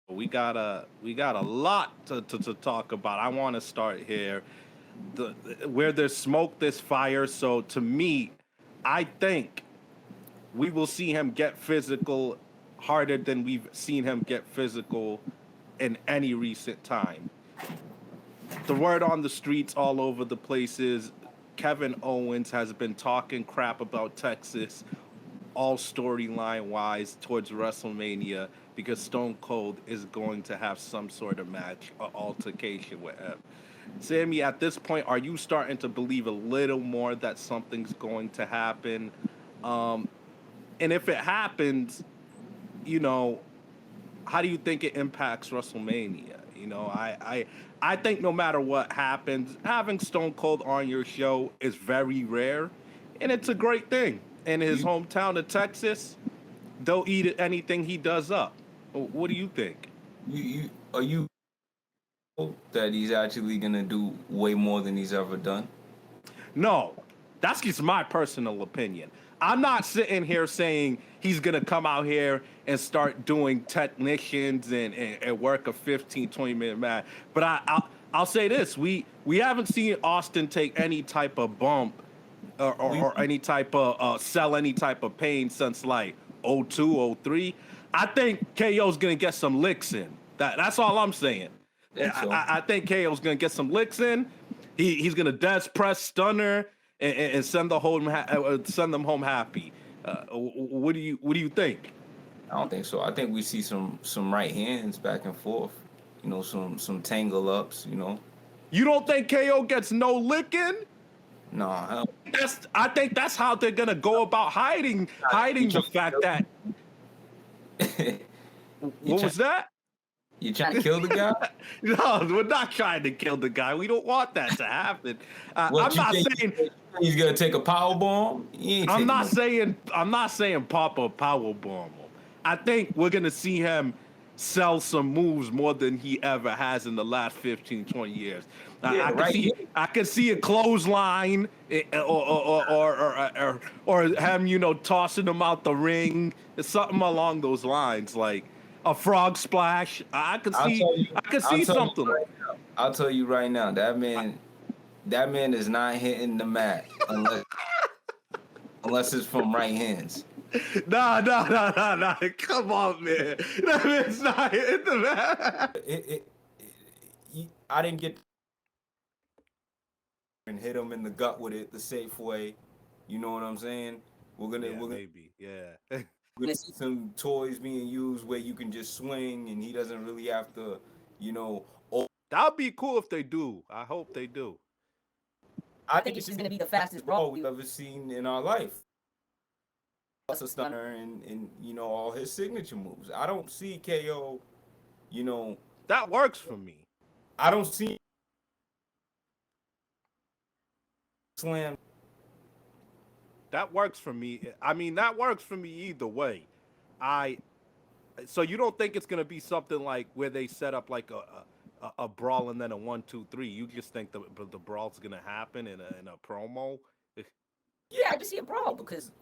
We got a lot to talk about. I want to start here. The Where there's smoke, there's fire. So to me, I think we will see him get physical harder than we've seen him get physical in any recent time. The word on the streets all over the place is Kevin Owens has been talking crap about Texas all storyline wise towards WrestleMania because Stone Cold is going to have some sort of match or altercation with him. Sammy, at this point, are you starting to believe a little more that something's going to happen? Um, and if it happens, you know, how do you think it impacts WrestleMania? I think no matter what happens, having Stone Cold on your show is very rare, and it's a great thing. In his You, hometown of Texas, they'll eat anything he does up. What do you think? you are you that he's actually gonna do way more than he's ever done? No, that's just my personal opinion. I'm not sitting here saying he's going to come out here and start doing technicians and work a 15, 20-minute match. But I'll say this. We haven't seen Austin take any type of bump We or any type of sell any type of pain since like '02, '03. I think KO's going to get some licks in. That's all I'm saying. think so. I think KO's gonna get some licks in. He's gonna death press stunner and send them home happy. What do you think? I don't think so. I think we see some right hands back and forth. Some tangle ups. You don't think KO gets no licking? No, hell, I think that's how they're gonna go about you hiding the trying fact that to you what trying was that? you trying to kill the guy? No, we're not trying to kill the guy. We don't want that to happen. What I'm you not think saying he's gonna take a power bomb? He ain't I'm taking not no. saying I'm not saying Papa power bomb him. I think we're gonna see him sell some moves more than he ever has in the last 15, 20 years. Yeah, right here. I can see a clothesline or him, tossing him out the ring. It's something along those lines, like a frog splash. I'll tell you. I can I'll see tell you something. right now. I'll tell you right now. That man is not hitting the mat unless it's from right hands. Nah, nah, nah, nah, nah. Come on, man. That man's not hitting the mat. I didn't get and hit him in the gut with it the safe way. You know what I'm saying? We're gonna Yeah, we're gonna, maybe. Yeah. we're gonna see some toys being used where you can just swing and he doesn't really have to, you know. That'd be cool if they do. I hope they do. I think it's just gonna be the fastest brawl we've ever seen in our life. Plus a stunner and all his signature moves. I don't see KO. You know, That works for me. I don't see slam. That works for me. I mean, that works for me either way. I So you don't think it's gonna be something like where they set up like a brawl and then a 1, 2, 3? You just think the brawl's gonna happen in a promo? Yeah, I just see a brawl because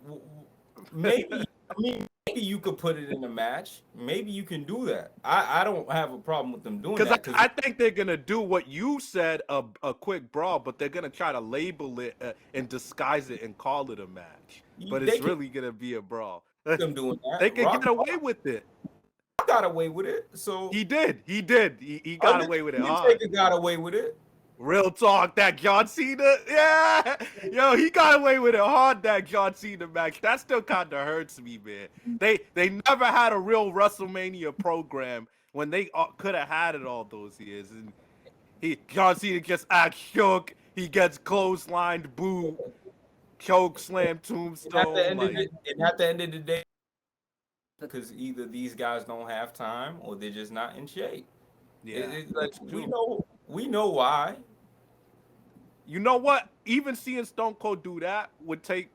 maybe I mean maybe you could put it in a match. Maybe you can do that. I don't have a problem with them doing Because that because I think they're gonna do what you said, a quick brawl, but they're gonna try to label it and disguise it and call it a match. But they it's can really gonna be a brawl. see them doing that. They can get away with it. Rock got away with it, so He did. He did. He got away with it hard. Undertaker got away with it. Real talk, that John Cena, yeah, yo, he got away with it hard. That John Cena match, that still kind of hurts me, man. They never had a real WrestleMania program when they could have had it all those years. And John Cena gets act shook, he gets clotheslined, boo, choke slam, tombstone, like And at the end of the day, because either these guys don't have time or they're just not in shape. yeah, Like that's we true. know, we know why. You know what? Even seeing Stone Cold do that would take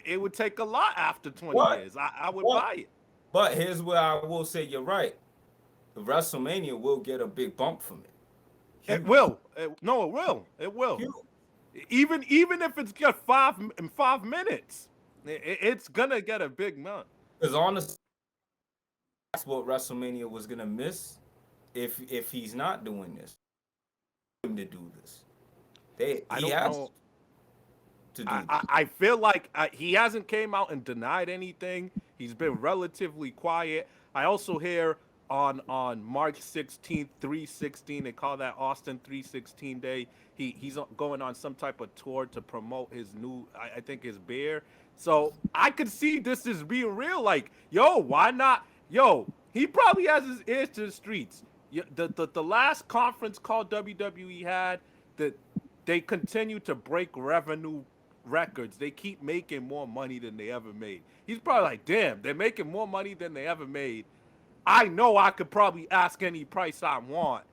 it would take a lot after 20 What? years. I would What? buy it. But here's where I will say you're right. The WrestleMania will get a big bump from it. It Huge, will. No, it will. It will. huge. Even if it's just 5 minutes, it's gonna get a big month. Because honestly, that's what WrestleMania was gonna miss. if he's not doing this, him to do this. I He don't has know. to I, do I, this. I feel like he hasn't came out and denied anything. He's been relatively quiet. I also hear on March 16th, 316, they call that Austin 316 Day. He's going on some type of tour to promote his new, I think his beer. So I could see this as being real. Like, yo, why not? Yo, he probably has his ears to the streets. The last conference call WWE had, that they continue to break revenue records. They keep making more money than they ever made. He's probably like, damn, they're making more money than they ever made. I know I could probably ask any price I want.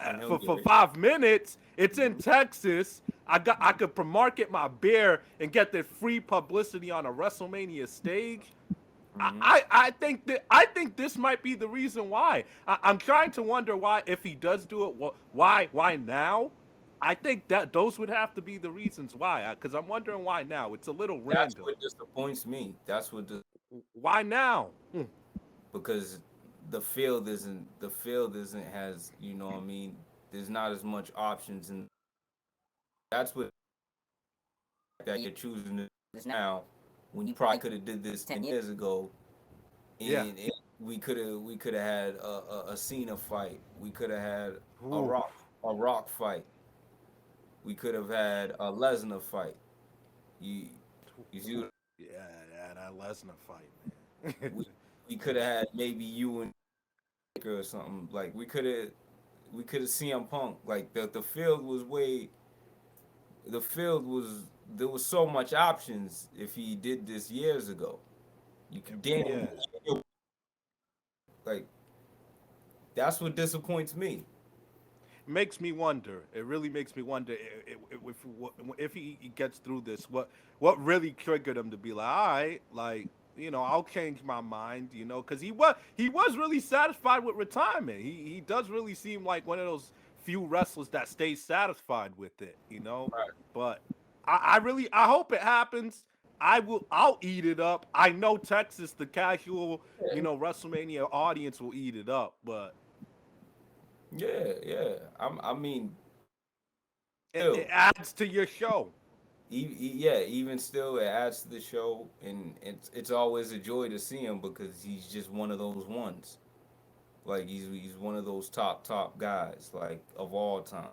And he'll For get it. 5 minutes. It's in Hmm. Texas. I could market my beer and get the free publicity on a WrestleMania stage. Hmm. I think this might be the reason why. I'm trying to wonder why, if he does do it, why now? I think that those would have to be the reasons why. Because I'm wondering why now. It's a little That's random. what disappoints me. That's what Why now? because the field isn't has, you know what I mean. There's not as much options, and that's what that you're choosing to do this now when you probably could have did this 10 years ago, Yeah. and we could have had a Cena fight. We could have had a Ooh. rock fight. We could have had a Lesnar fight. You you see, Yeah, yeah, that Lesnar fight, man. we we could have had maybe you and Taker or something. Like we could have CM Punk. Like the field was there was so much options if he did this years ago. You could Yeah. like that's what disappoints me. Makes me wonder. It really makes me wonder if he gets through this, what really triggered him to be like, all right, like, I'll change my mind, because he was really satisfied with retirement. He does really seem like one of those few wrestlers that stays satisfied with it. Right. But I hope it happens. I'll eat it up. I know Texas, the casual, WrestleMania audience will eat it up, but Yeah, yeah. I mean, it still, adds to your show. yeah. Even still, it adds to the show, and it's always a joy to see him because he's just one of those ones. Like he's one of those top guys, like of all time.